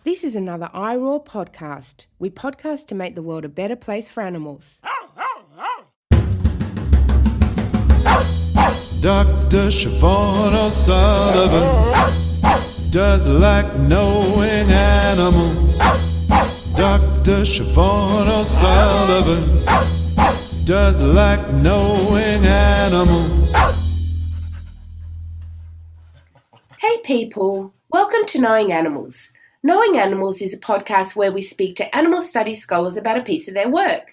This is another iRaw podcast. We podcast to make the world a better place for animals. Dr. Siobhan O'Sullivan does like knowing animals. Dr. Siobhan O'Sullivan does like knowing animals. Hey people, welcome to Knowing Animals. Knowing Animals is a podcast where we speak to animal studies scholars about a piece of their work.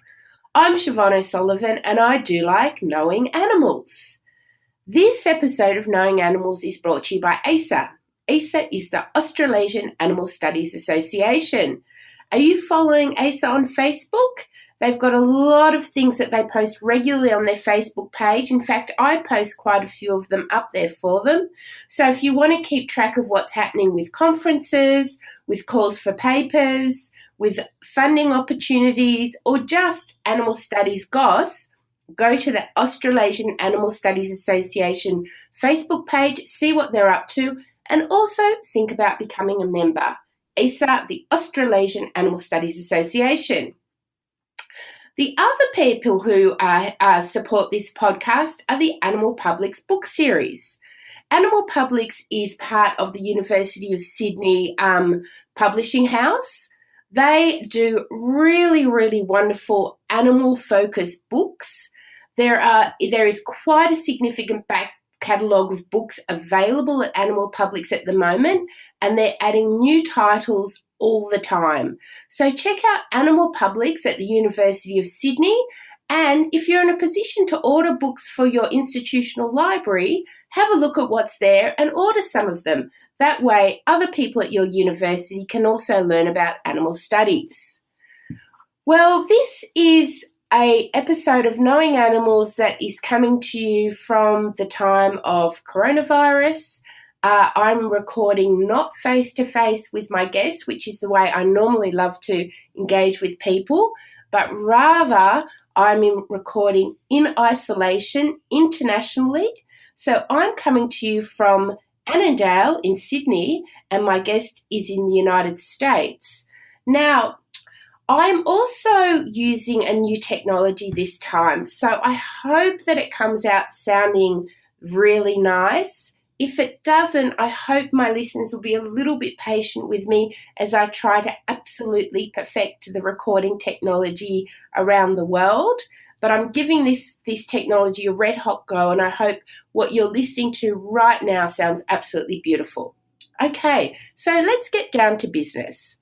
I'm Siobhan O'Sullivan and I do like knowing animals. This episode of Knowing Animals is brought to you by ASA. ASA is the Australasian Animal Studies Association. Are you following ASA on Facebook? They've got a lot of things that they post regularly on their Facebook page. In fact, I post quite a few of them up there for them. So if you want to keep track of what's happening with conferences, with calls for papers, with funding opportunities, or just animal studies goss, go to the Australasian Animal Studies Association Facebook page, see what they're up to, and also think about becoming a member. ASA, the Australasian Animal Studies Association. The other people who support this podcast are the Animal Publics book series. Animal Publics is part of the University of Sydney publishing house. They do really, really wonderful animal-focused books. There is quite a significant back catalogue of books available at Animal Publics at the moment, and they're adding new titles all the time. So check out Animal Publics at the University of Sydney, and if you're in a position to order books for your institutional library, have a look at what's there and order some of them. That way, other people at your university can also learn about animal studies. Well, this is an episode of Knowing Animals that is coming to you from the time of coronavirus. I'm recording not face-to-face with my guests, which is the way I normally love to engage with people, but rather I'm recording in isolation internationally. So I'm coming to you from Annandale in Sydney, and my guest is in the United States. Now, I'm also using a new technology this time, so I hope that it comes out sounding really nice. If it doesn't, I hope my listeners will be a little bit patient with me as I try to absolutely perfect the recording technology around the world. But I'm giving this technology a red hot go, and I hope what you're listening to right now sounds absolutely beautiful. Okay, so let's get down to business.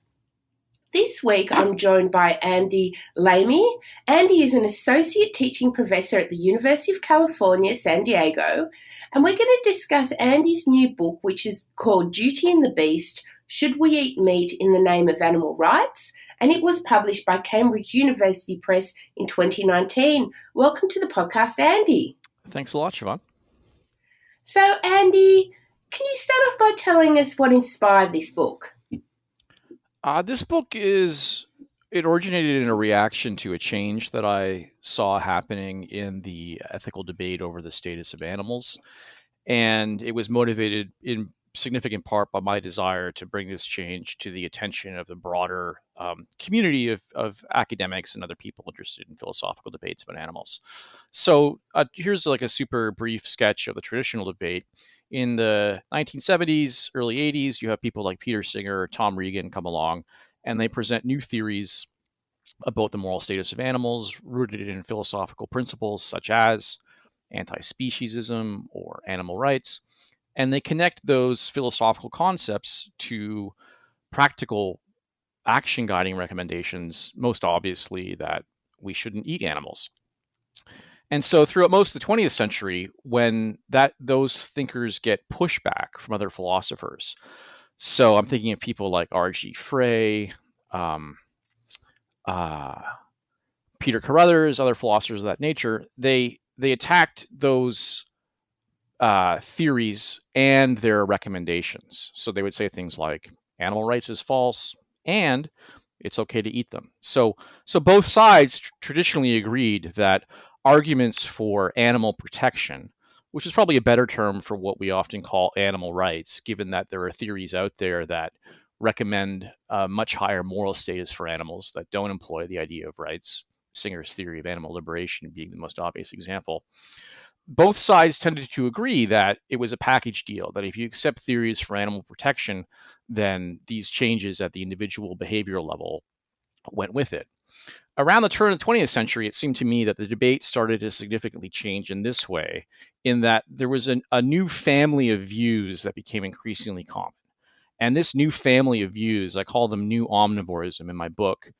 This week, I'm joined by Andy Lamey. Andy is an associate teaching professor at the University of California, San Diego, and we're going to discuss Andy's new book, which is called Beauty and the Beast, Should We Eat Meat in the Name of Animal Rights? And it was published by Cambridge University Press in 2019. Welcome to the podcast, Andy. Thanks a lot, Siobhan. So, Andy, can you start off by telling us what inspired this book? This book it originated in a reaction to a change that I saw happening in the ethical debate over the status of animals. And it was motivated in significant part by my desire to bring this change to the attention of the broader community of academics and other people interested in philosophical debates about animals. So here's like a super brief sketch of the traditional debate. In the 1970s, early 80s, you have people like Peter Singer, Tom Regan come along, and they present new theories about the moral status of animals rooted in philosophical principles such as anti-speciesism or animal rights. And they connect those philosophical concepts to practical action guiding recommendations, most obviously that we shouldn't eat animals. And so throughout most of the 20th century, when those thinkers get pushback from other philosophers, so I'm thinking of people like R.G. Frey, Peter Carruthers, other philosophers of that nature, they attacked those theories and their recommendations. So they would say things like animal rights is false and it's okay to eat them. So both sides traditionally agreed that arguments for animal protection, which is probably a better term for what we often call animal rights, given that there are theories out there that recommend a much higher moral status for animals that don't employ the idea of rights, Singer's theory of animal liberation being the most obvious example. Both sides tended to agree that it was a package deal, that if you accept theories for animal protection, then these changes at the individual behavioral level went with it. Around the turn of the 20th century, it seemed to me that the debate started to significantly change in this way, in that there was a new family of views that became increasingly common. And this new family of views, I call them new omnivorism in my book,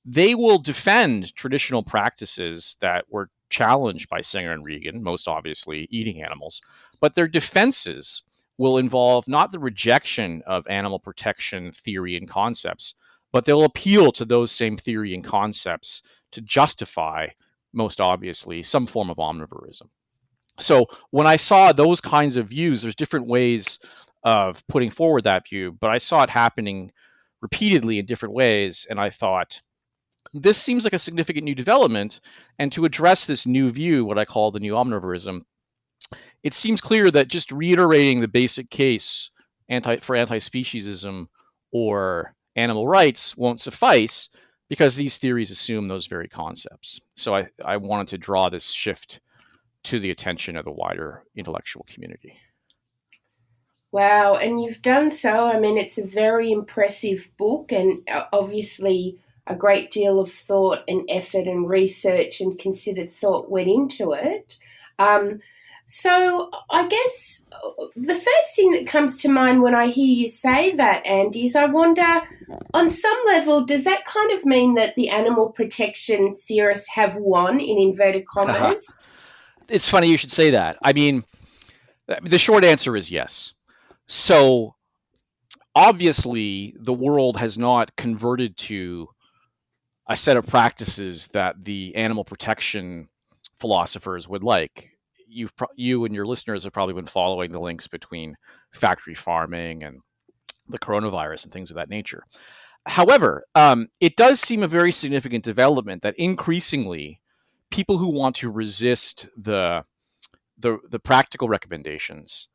they will defend traditional practices that were challenged by Singer and Regan, most obviously eating animals, but their defenses will involve not the rejection of animal protection theory and concepts, but they'll appeal to those same theory and concepts to justify, most obviously, some form of omnivorism. So when I saw those kinds of views, there's different ways of putting forward that view, but I saw it happening repeatedly in different ways, and I thought, this seems like a significant new development, and to address this new view, what I call the new omnivorism, it seems clear that just reiterating the basic case for anti-speciesism or animal rights won't suffice, because these theories assume those very concepts. So I wanted to draw this shift to the attention of the wider intellectual community. Wow, and you've done so. I mean, it's a very impressive book, and obviously a great deal of thought and effort and research and considered thought went into it. So I guess the first thing that comes to mind when I hear you say that, Andy, is I wonder, on some level, does that kind of mean that the animal protection theorists have won, in inverted commas? It's funny you should say that. I mean, the short answer is yes. So obviously, the world has not converted to a set of practices that the animal protection philosophers would like. You and your listeners have probably been following the links between factory farming and the coronavirus and things of that nature. However, it does seem a very significant development that increasingly people who want to resist the practical recommendations,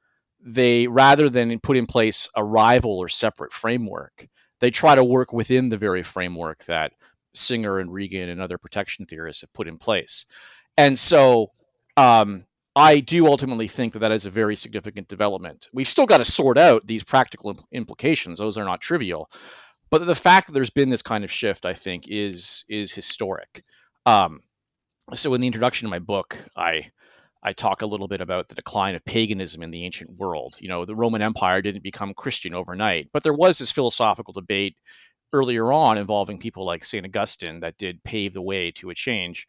they, rather than put in place a rival or separate framework, they try to work within the very framework that Singer and Regan and other protection theorists have put in place. And so I do ultimately think that is a very significant development. We've still got to sort out these practical implications. Those are not trivial. But the fact that there's been this kind of shift, I think, is historic. So in the introduction to my book, I talk a little bit about the decline of paganism in the ancient world. You know, the Roman Empire didn't become Christian overnight, but there was this philosophical debate earlier on involving people like St. Augustine that did pave the way to a change.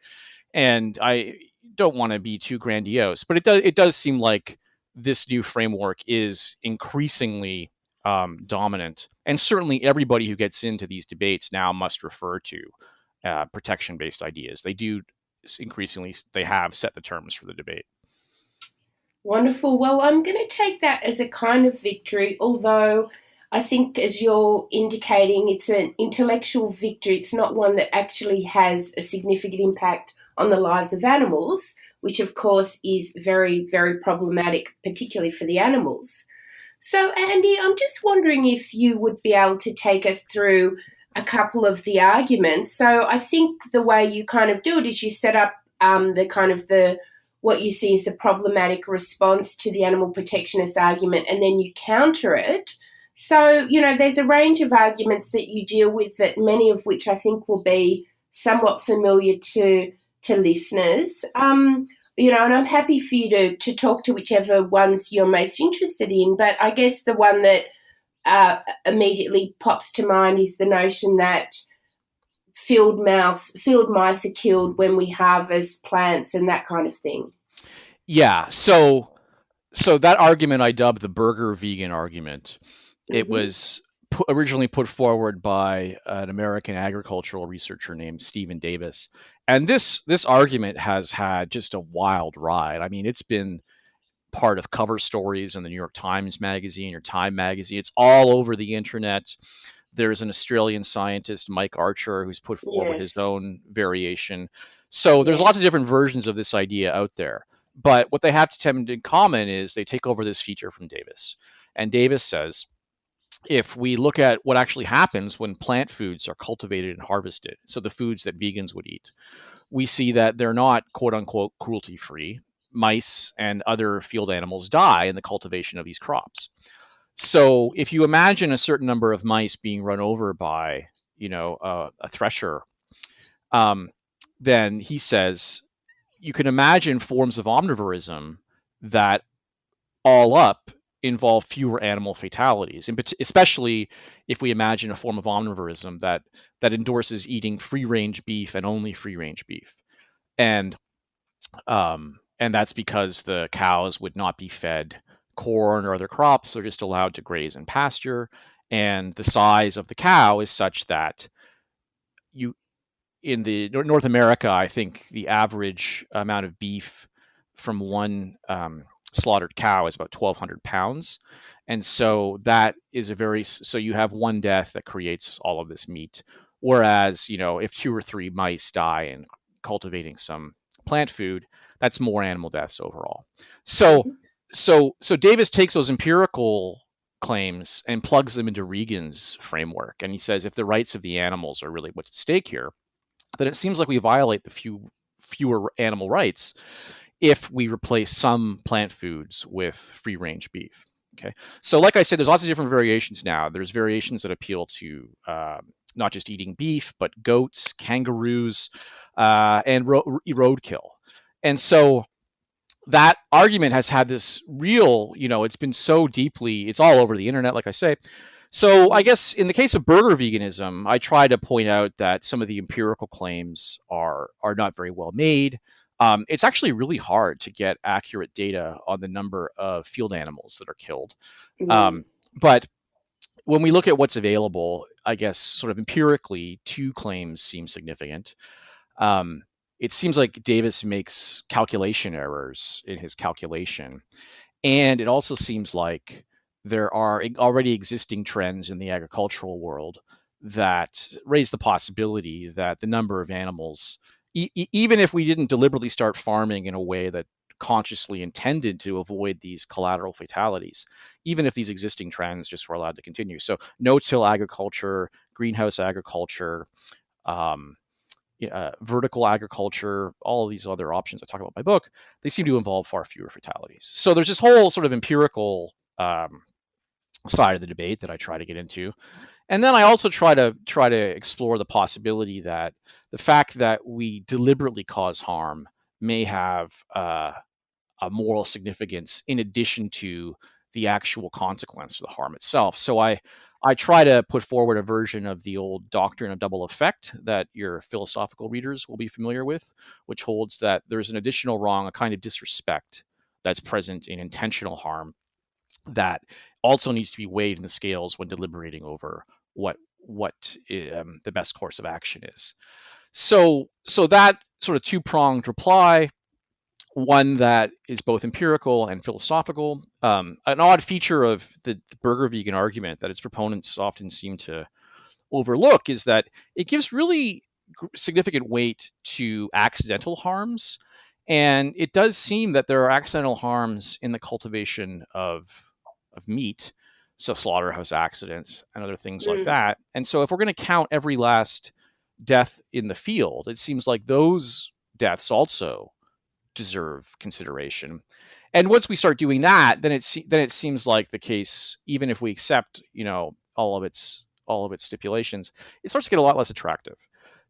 And I don't want to be too grandiose, but it does seem like this new framework is increasingly dominant. And certainly everybody who gets into these debates now must refer to protection-based ideas. They do increasingly, they have set the terms for the debate. Wonderful. Well, I'm going to take that as a kind of victory, although I think, as you're indicating, it's an intellectual victory. It's not one that actually has a significant impact on the lives of animals, which, of course, is very, very problematic, particularly for the animals. So, Andy, I'm just wondering if you would be able to take us through a couple of the arguments. So I think the way you kind of do it is you set up what you see as the problematic response to the animal protectionist argument, and then you counter it. So, you know, there's a range of arguments that you deal with, that many of which I think will be somewhat familiar to listeners. You know, and I'm happy for you to talk to whichever ones you're most interested in. But I guess the one that immediately pops to mind is the notion that field mice are killed when we harvest plants and that kind of thing. Yeah. So that argument I dubbed the burger vegan argument. Mm-hmm. It was originally put forward by an American agricultural researcher named Stephen Davis. And this argument has had just a wild ride. I mean, it's been part of cover stories in the New York Times Magazine or Time Magazine. It's all over the internet. There's an Australian scientist, Mike Archer, who's put forward his own variation. So there's lots of different versions of this idea out there. But what they have to tend in common is they take over this feature from Davis. And Davis says, if we look at what actually happens when plant foods are cultivated and harvested, so the foods that vegans would eat, we see that they're not quote unquote cruelty free. Mice and other field animals die in the cultivation of these crops. So if you imagine a certain number of mice being run over by, a thresher, um, then he says you can imagine forms of omnivorism that all up involve fewer animal fatalities, especially if we imagine a form of omnivorism that endorses eating free range beef and only free range beef, and and that's because the cows would not be fed corn or other crops; they're just allowed to graze in pasture, and the size of the cow is such that you in the North America, I think the average amount of beef from one slaughtered cow is about 1,200 pounds. And so that is so you have one death that creates all of this meat. Whereas, if 2 or 3 mice die in cultivating some plant food, that's more animal deaths overall. So, Mm-hmm. so Davis takes those empirical claims and plugs them into Regan's framework. And he says, if the rights of the animals are really what's at stake here, then it seems like we violate the fewer animal rights if we replace some plant foods with free range beef. Okay, so like I said, there's lots of different variations now. There's variations that appeal to not just eating beef, but goats, kangaroos, and roadkill. And so that argument has had this real, it's been so deeply, it's all over the internet, like I say. So I guess in the case of burger veganism, I try to point out that some of the empirical claims are not very well made. It's actually really hard to get accurate data on the number of field animals that are killed. Mm. But when we look at what's available, I guess sort of empirically, 2 claims seem significant. It seems like Davis makes calculation errors in his calculation. And it also seems like there are already existing trends in the agricultural world that raise the possibility that the number of animals, even if we didn't deliberately start farming in a way that consciously intended to avoid these collateral fatalities, even if these existing trends just were allowed to continue. So no-till agriculture, greenhouse agriculture, um, vertical agriculture, all of these other options I talk about in my book, they seem to involve far fewer fatalities. So there's this whole sort of empirical side of the debate that I try to get into, and then I also try to explore the possibility that the fact that we deliberately cause harm may have a moral significance in addition to the actual consequence of the harm itself. So I try to put forward a version of the old doctrine of double effect that your philosophical readers will be familiar with, which holds that there's an additional wrong, a kind of disrespect that's present in intentional harm that also needs to be weighed in the scales when deliberating over what the best course of action is. So that sort of 2-pronged reply, one that is both empirical and philosophical. An odd feature of the burger vegan argument that its proponents often seem to overlook is that it gives really significant weight to accidental harms. And it does seem that there are accidental harms in the cultivation of meat, so slaughterhouse accidents and other things like that. And so if we're going to count every last death in the field, it seems like those deaths also deserve consideration. And once we start doing that, then it seems like the case, even if we accept, all of its stipulations, it starts to get a lot less attractive.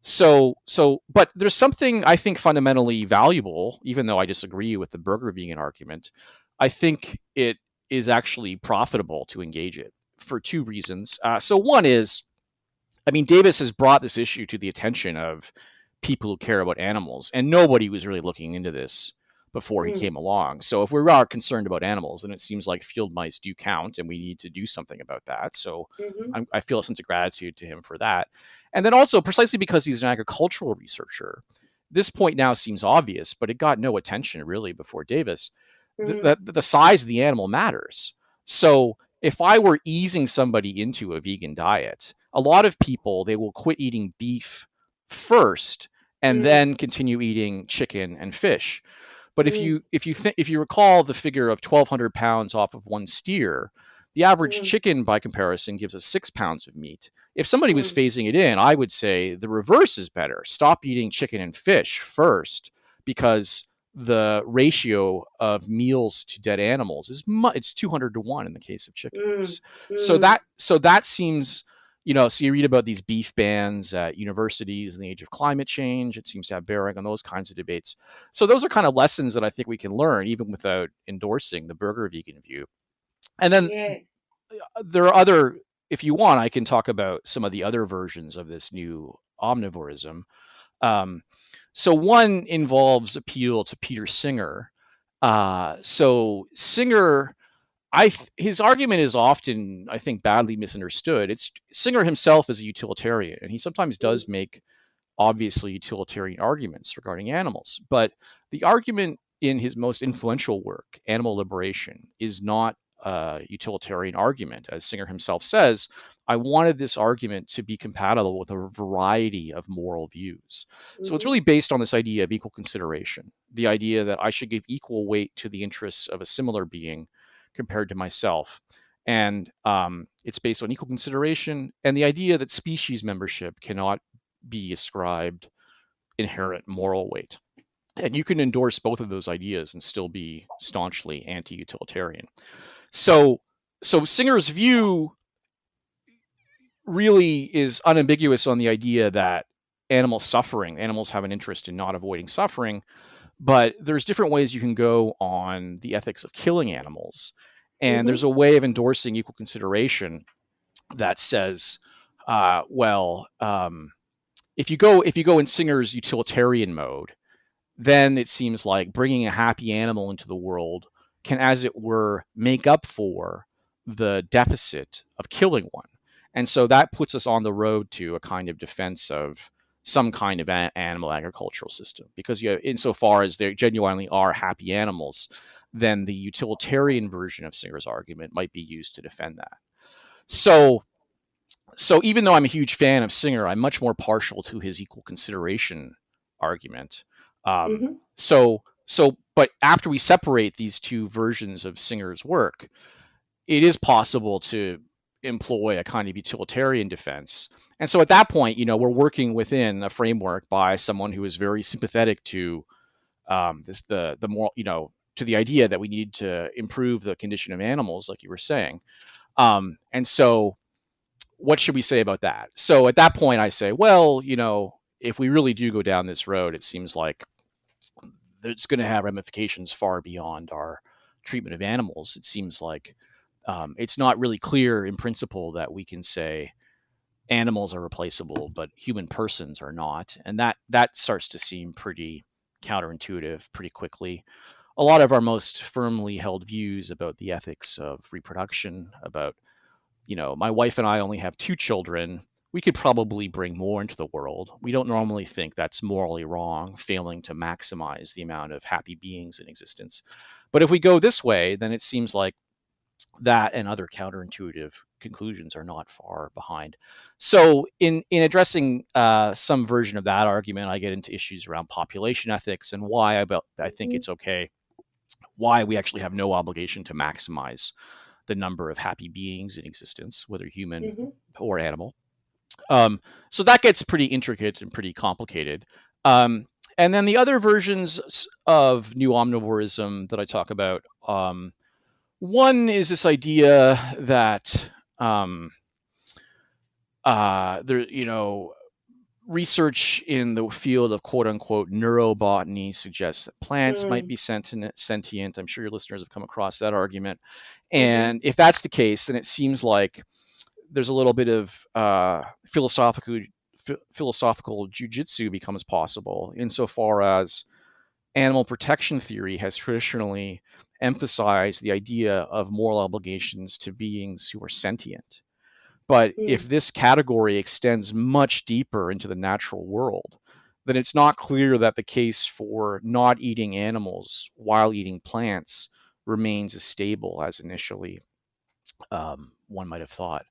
But there's something I think fundamentally valuable, even though I disagree with the burger vegan argument. I think it is actually profitable to engage it for 2 reasons. So one is, Davis has brought this issue to the attention of people who care about animals, and nobody was really looking into this before he came along. So if we are concerned about animals, then it seems like field mice do count, and we need to do something about that. So I feel a sense of gratitude to him for that. And then also, precisely because he's an agricultural researcher, this point now seems obvious, but it got no attention really before Davis. The size of the animal matters. So if I were easing somebody into a vegan diet, a lot of people, they will quit eating beef first and then continue eating chicken and fish. But if you recall the figure of 1,200 pounds off of one steer, The average chicken, by comparison, gives us 6 pounds of meat. If somebody was phasing it in, I would say the reverse is better. Stop eating chicken and fish first, because the ratio of meals to dead animals is it's 200 to 1 in the case of chickens. So that seems, so you read about these beef bans at universities in the age of climate change. It seems to have bearing on those kinds of debates. So those are kind of lessons that I think we can learn, even without endorsing the burger vegan view. And then there are other, if you want, I can talk about some of the other versions of this new omnivorism. So one involves appeal to Peter Singer. So Singer, his argument is often, I think, badly misunderstood. Singer himself is a utilitarian, and he sometimes does make obviously utilitarian arguments regarding animals. But the argument in his most influential work, Animal Liberation, is not a utilitarian argument. As Singer himself says, I wanted this argument to be compatible with a variety of moral views. So it's really based on this idea of equal consideration, the idea that I should give equal weight to the interests of a similar being compared to myself. And it's based on equal consideration and the idea that species membership cannot be ascribed inherent moral weight. And you can endorse both of those ideas and still be staunchly anti-utilitarian. So Singer's view really is unambiguous on the idea that animals have an interest in not avoiding suffering, but there's different ways you can go on the ethics of killing animals. And there's a way of endorsing equal consideration that says, if you go in Singer's utilitarian mode, then it seems like bringing a happy animal into the world can, as it were, make up for the deficit of killing one. And so that puts us on the road to a kind of defense of some kind of animal agricultural system, because insofar as there genuinely are happy animals, then the utilitarian version of Singer's argument might be used to defend that. So even though I'm a huge fan of Singer, I'm much more partial to his equal consideration argument. But after we separate these two versions of Singer's work, it is possible to employ a kind of utilitarian defense. And so at that point, we're working within a framework by someone who is very sympathetic to the moral, to the idea that we need to improve the condition of animals, like you were saying. And so what should we say about that? So at that point, I say, well, if we really do go down this road, it seems like it's going to have ramifications far beyond our treatment of animals. It seems like it's not really clear in principle that we can say animals are replaceable, but human persons are not. And that starts to seem pretty counterintuitive pretty quickly. A lot of our most firmly held views about the ethics of reproduction, about, my wife and I only have 2 children. We could probably bring more into the world. We don't normally think that's morally wrong, failing to maximize the amount of happy beings in existence. But if we go this way, then it seems like that and other counterintuitive conclusions are not far behind. So in addressing some version of that argument, I get into issues around population ethics and why I think it's okay, why we actually have no obligation to maximize the number of happy beings in existence, whether human or animal. So that gets pretty intricate and pretty complicated. And then the other versions of new omnivorism that I talk about, one is this idea that research in the field of quote unquote neurobotany suggests that plants might be sentient. I'm sure your listeners have come across that argument. And if that's the case, then it seems like there's a little bit of philosophical jujitsu becomes possible, insofar as animal protection theory has traditionally emphasized the idea of moral obligations to beings who are sentient. But if this category extends much deeper into the natural world, then it's not clear that the case for not eating animals while eating plants remains as stable as initially one might have thought.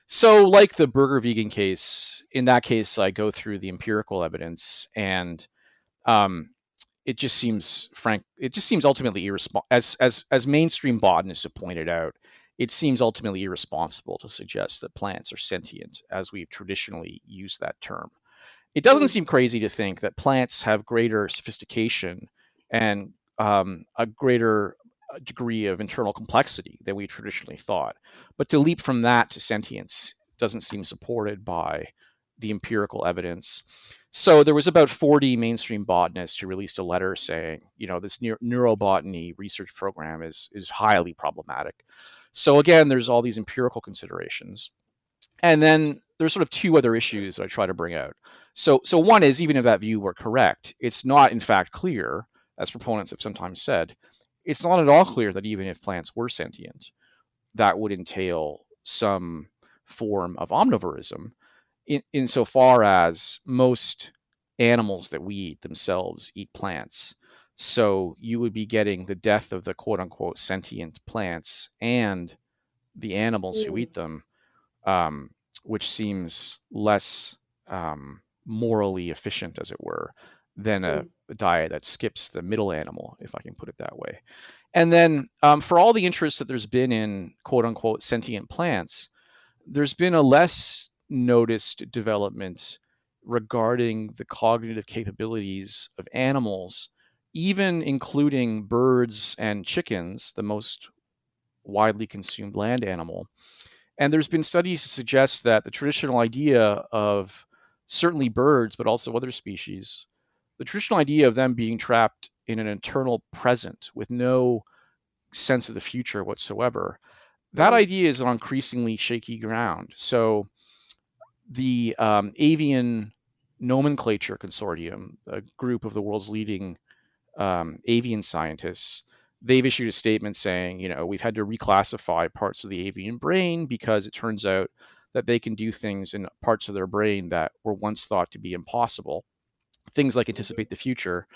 So like the burger vegan case, in that case, I go through the empirical evidence, and it just seems ultimately irresponsible. As mainstream botanists have pointed out, it seems ultimately irresponsible to suggest that plants are sentient as we've traditionally used that term. It doesn't seem crazy to think that plants have greater sophistication and a greater degree of internal complexity than we traditionally thought. But to leap from that to sentience doesn't seem supported by the empirical evidence. So there was about 40 mainstream botanists who released a letter saying, this neurobotany research program is highly problematic. So again, there's all these empirical considerations. And then there's sort of two other issues that I try to bring out. So one is, even if that view were correct, it's not in fact clear, as proponents have sometimes said, it's not at all clear that even if plants were sentient, that would entail some form of omnivorism, insofar as most animals that we eat themselves eat plants. So you would be getting the death of the quote unquote sentient plants and the animals who eat them, which seems less morally efficient, as it were, than a diet that skips the middle animal, if I can put it that way. And then for all the interest that there's been in quote unquote sentient plants, there's been a less noticed development regarding the cognitive capabilities of animals, even including birds and chickens, the most widely consumed land animal. And there's been studies to suggest that the traditional idea of certainly birds, but also other species, the traditional idea of them being trapped in an eternal present with no sense of the future whatsoever, that idea is on increasingly shaky ground. So the Avian Nomenclature Consortium, a group of the world's leading avian scientists, they've issued a statement saying, we've had to reclassify parts of the avian brain because it turns out that they can do things in parts of their brain that were once thought to be impossible, things like anticipate the future,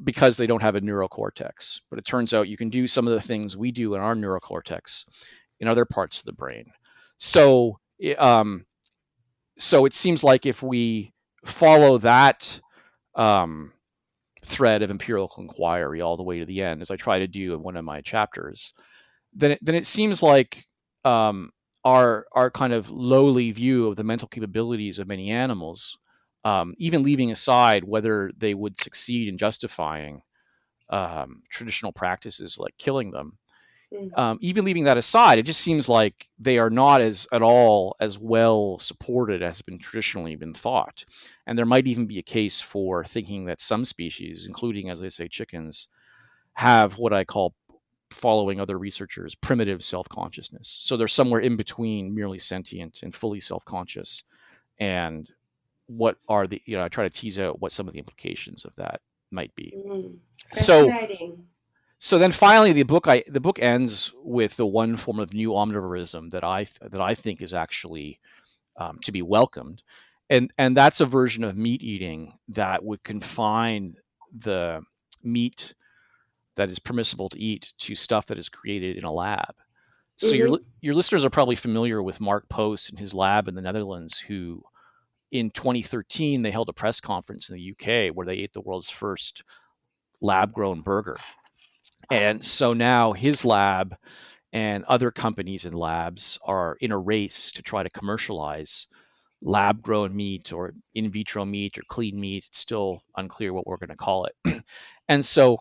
because they don't have a neurocortex. But it turns out you can do some of the things we do in our neurocortex in other parts of the brain. So it seems like if we follow that thread of empirical inquiry all the way to the end, as I try to do in one of my chapters, then it seems like our kind of lowly view of the mental capabilities of many animals, even leaving aside whether they would succeed in justifying traditional practices like killing them, even leaving that aside, it just seems like they are not at all as well supported as has been traditionally been thought. And there might even be a case for thinking that some species, including, as I say, chickens, have what I call, following other researchers, primitive self-consciousness. So they're somewhere in between merely sentient and fully self-conscious. And what are I try to tease out what some of the implications of that might be. Fascinating. So then finally, the book ends with the one form of new omnivorism that I think is actually to be welcomed, and that's a version of meat eating that would confine the meat that is permissible to eat to stuff that is created in a lab. So your listeners are probably familiar with Mark Post and his lab in the Netherlands, who in 2013 they held a press conference in the UK where they ate the world's first lab-grown burger. And so now his lab and other companies and labs are in a race to try to commercialize lab-grown meat or in vitro meat or clean meat. It's still unclear what we're going to call it. And so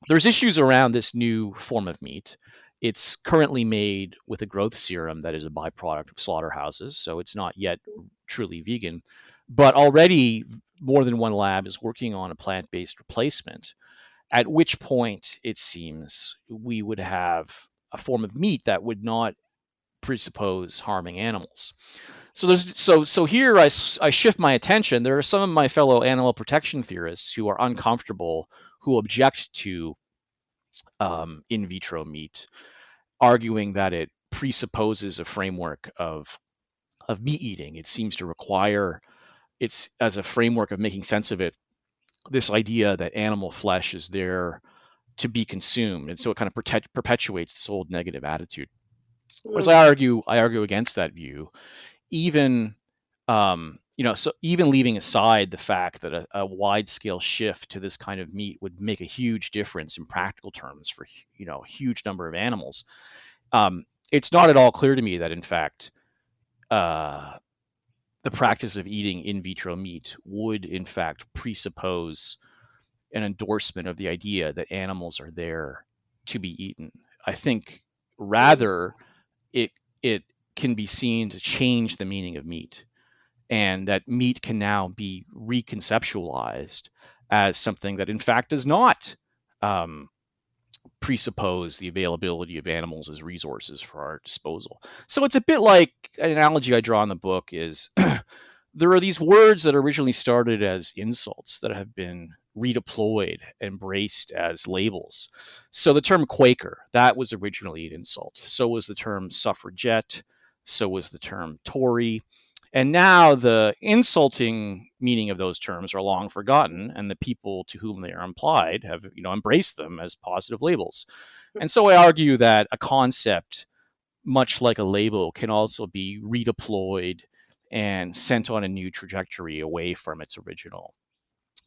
there's issues around this new form of meat. It's currently made with a growth serum that is a byproduct of slaughterhouses, so it's not yet truly vegan. But already more than one lab is working on a plant-based replacement, at which point it seems we would have a form of meat that would not presuppose harming animals. So here I shift my attention. There are some of my fellow animal protection theorists who are uncomfortable, who object to in vitro meat, arguing that it presupposes a framework of meat eating. It seems to require, it's as a framework of making sense of it, this idea that animal flesh is there to be consumed, and so it kind of perpetuates this old negative attitude. Whereas I argue against that view, even so even leaving aside the fact that a wide-scale shift to this kind of meat would make a huge difference in practical terms for a huge number of animals. it's not at all clear to me that, in fact, the practice of eating in vitro meat would, in fact, presuppose an endorsement of the idea that animals are there to be eaten. I think rather it can be seen to change the meaning of meat, and that meat can now be reconceptualized as something that, in fact, does not presuppose the availability of animals as resources for our disposal. So it's a bit like an analogy I draw in the book is there are these words that originally started as insults that have been redeployed, embraced as labels. So the term Quaker, that was originally an insult. So was the term suffragette. So was the term Tory. And now the insulting meaning of those terms are long forgotten, and the people to whom they are implied have, embraced them as positive labels. And so I argue that a concept, much like a label, can also be redeployed and sent on a new trajectory away from its original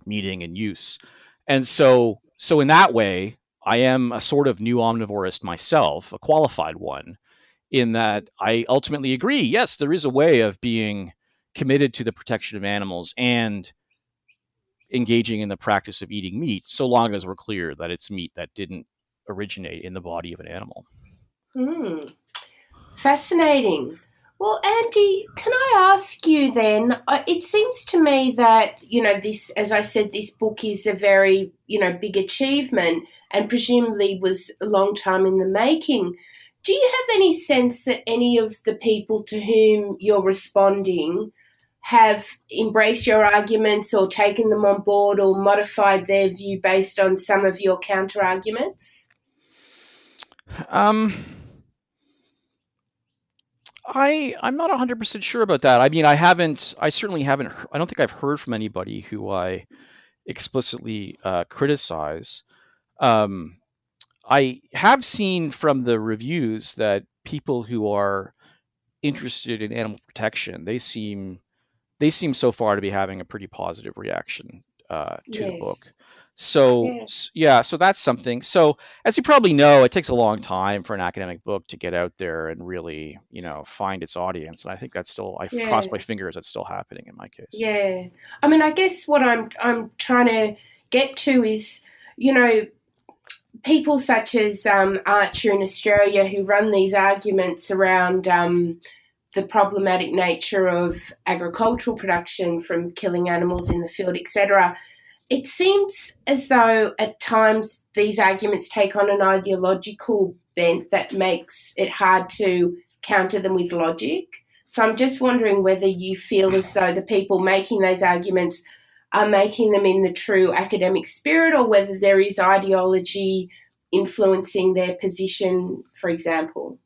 meaning and use. And so in that way, I am a sort of new omnivorist myself, a qualified one, in that I ultimately agree, yes, there is a way of being committed to the protection of animals and engaging in the practice of eating meat, so long as we're clear that it's meat that didn't originate in the body of an animal. Fascinating. Well, Andy, can I ask you then, it seems to me that, this, as I said, this book is a very, big achievement and presumably was a long time in the making. Do you have any sense that any of the people to whom you're responding have embraced your arguments or taken them on board or modified their view based on some of your counter-arguments? I'm not 100% sure about that. I mean, I certainly haven't, I don't think I've heard from anybody who I explicitly criticize. I have seen from the reviews that people who are interested in animal protection, they seem so far to be having a pretty positive reaction to the book. So so that's something. So as you probably know, it takes a long time for an academic book to get out there and really, find its audience. And I think that's still, I cross my fingers, that's still happening in my case. Yeah. I mean, I guess what I'm trying to get to is, people such as Archer in Australia who run these arguments around the problematic nature of agricultural production from killing animals in the field, etc. It seems as though at times these arguments take on an ideological bent that makes it hard to counter them with logic. So I'm just wondering whether you feel as though the people making those arguments are making them in the true academic spirit, or whether there is ideology influencing their position, for example.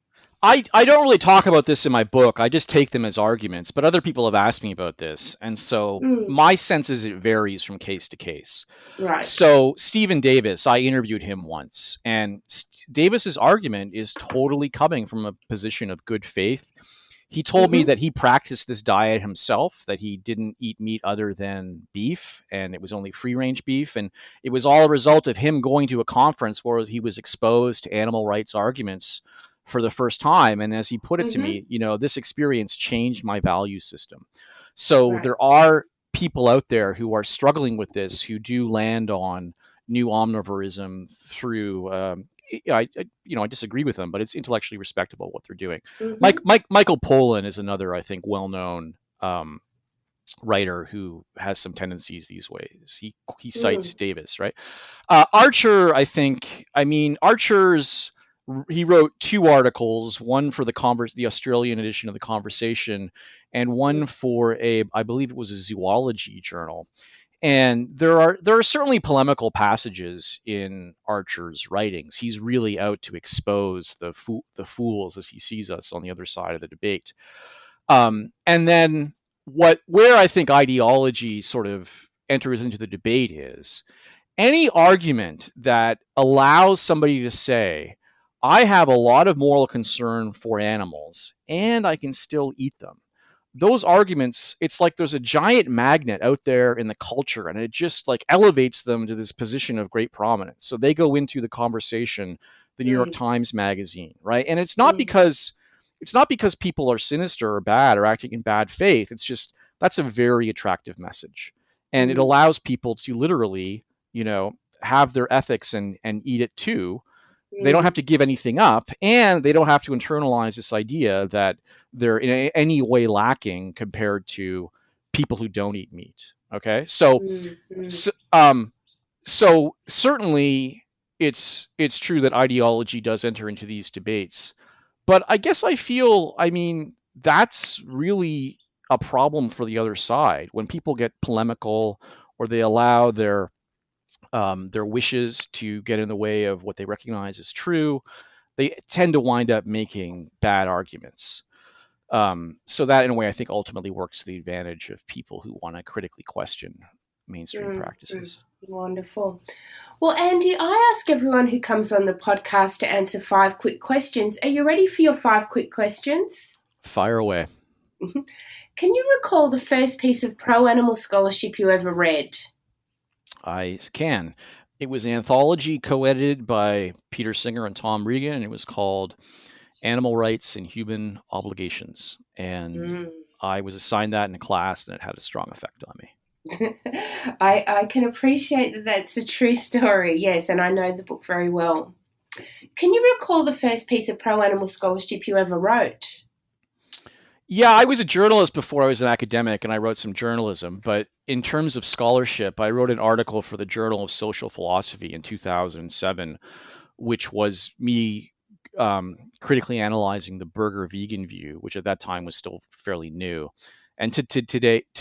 I don't really talk about this in my book. I just take them as arguments, but other people have asked me about this. And so my sense is it varies from case to case. Right. So Stephen Davis, I interviewed him once, and Davis's argument is totally coming from a position of good faith. He told me that he practiced this diet himself, that he didn't eat meat other than beef, and it was only free-range beef. And it was all a result of him going to a conference where he was exposed to animal rights arguments for the first time. And as he put it to me, this experience changed my value system. So there are people out there who are struggling with this, who do land on new omnivorism through I disagree with them, but it's intellectually respectable what they're doing. Michael Pollan is another, I think, well-known writer who has some tendencies these ways. He cites Davis, right? Archer, he wrote 2 articles, one for the Australian edition of The Conversation, and one for I believe it was a zoology journal. And there are certainly polemical passages in Archer's writings. He's really out to expose the fools as he sees us on the other side of the debate. And then where I think ideology sort of enters into the debate is any argument that allows somebody to say, I have a lot of moral concern for animals and I can still eat them. those arguments, it's like there's a giant magnet out there in the culture, and it just like elevates them to this position of great prominence. So they go into the conversation, the New York Times Magazine, right? And it's not because people are sinister or bad or acting in bad faith. It's just that's a very attractive message, and it allows people to literally, have their ethics and eat it too. They don't have to give anything up, and they don't have to internalize this idea that they're in any way lacking compared to people who don't eat meat. Okay, so certainly it's true that ideology does enter into these debates, but I guess that's really a problem for the other side when people get polemical or they allow their wishes to get in the way of what they recognize as true. They tend to wind up making bad arguments. So that, in a way, I think ultimately works to the advantage of people who want to critically question mainstream practices. Wonderful. Well, Andy, I ask everyone who comes on the podcast to answer 5 quick questions. Are you ready for your 5 quick questions? Fire away. Can you recall the first piece of pro-animal scholarship you ever read? I can. It was an anthology co-edited by Peter Singer and Tom Regan, and it was called Animal Rights and Human Obligations. And I was assigned that in a class, and it had a strong effect on me. I can appreciate that that's a true story, yes, and I know the book very well. Can you recall the first piece of pro-animal scholarship you ever wrote? Yeah, I was a journalist before I was an academic, and I wrote some journalism. But in terms of scholarship, I wrote an article for the Journal of Social Philosophy in 2007, which was me critically analyzing the burger vegan view, which at that time was still fairly new. And to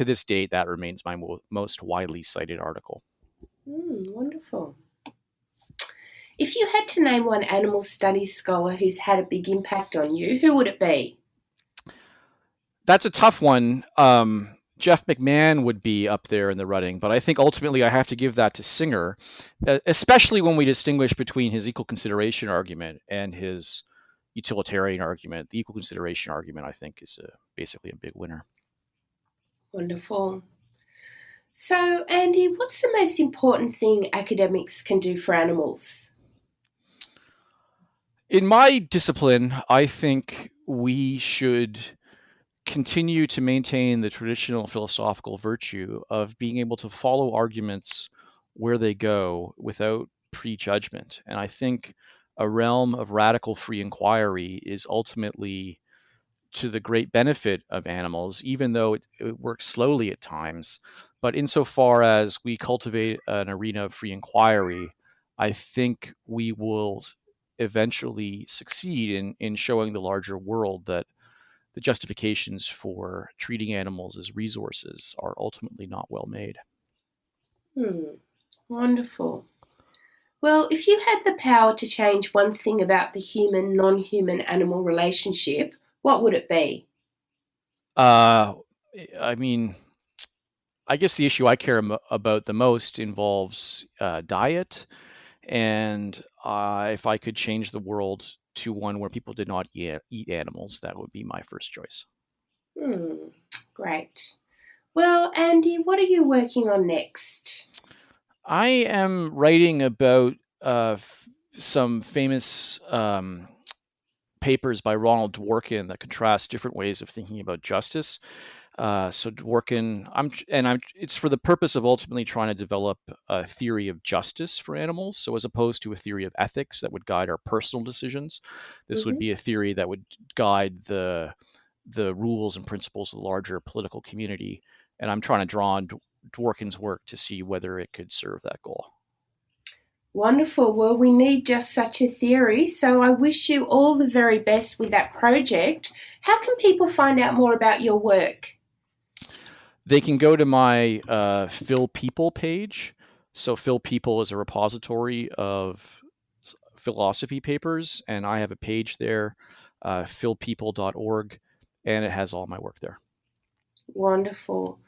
this date, that remains my most widely cited article. Wonderful. If you had to name one animal studies scholar who's had a big impact on you, who would it be? That's a tough one. Jeff McMahon would be up there in the running, but I think ultimately I have to give that to Singer, especially when we distinguish between his equal consideration argument and his utilitarian argument. The equal consideration argument, I think, is basically a big winner. Wonderful. So, Andy, what's the most important thing academics can do for animals? In my discipline, I think we should continue to maintain the traditional philosophical virtue of being able to follow arguments where they go without prejudgment. And I think a realm of radical free inquiry is ultimately to the great benefit of animals, even though it works slowly at times. But insofar as we cultivate an arena of free inquiry, I think we will eventually succeed in showing the larger world that the justifications for treating animals as resources are ultimately not well made. Wonderful. Well, if you had the power to change one thing about the human-non-human animal relationship, what would it be? I guess the issue I care about the most involves diet. And if I could change the world to one where people did not eat animals, that would be my first choice. Great. Well, Andy, what are you working on next? I am writing about some famous papers by Ronald Dworkin that contrast different ways of thinking about justice. So Dworkin, it's for the purpose of ultimately trying to develop a theory of justice for animals. So as opposed to a theory of ethics that would guide our personal decisions, this would be a theory that would guide the rules and principles of the larger political community. And I'm trying to draw on Dworkin's work to see whether it could serve that goal. Wonderful. Well, we need just such a theory. So I wish you all the very best with that project. How can people find out more about your work? They can go to my Phil People page. So Phil People is a repository of philosophy papers, and I have a page there, philpeople.org, and it has all my work there. Wonderful.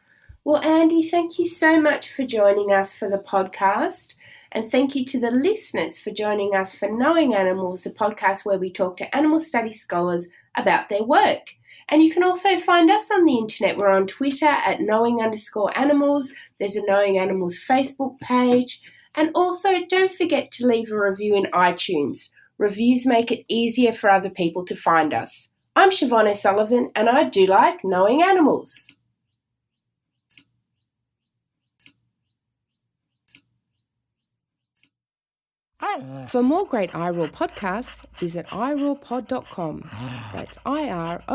Well, Andy, thank you so much for joining us for the podcast. And thank you to the listeners for joining us for Knowing Animals, the podcast where we talk to animal studies scholars about their work. And you can also find us on the internet. We're on Twitter at knowing_animals. There's a Knowing Animals Facebook page. And also, don't forget to leave a review in iTunes. Reviews make it easier for other people to find us. I'm Siobhan O'Sullivan, and I do like knowing animals. For more great iRaw podcasts, visit irawpod.com. That's IROARPOD.com.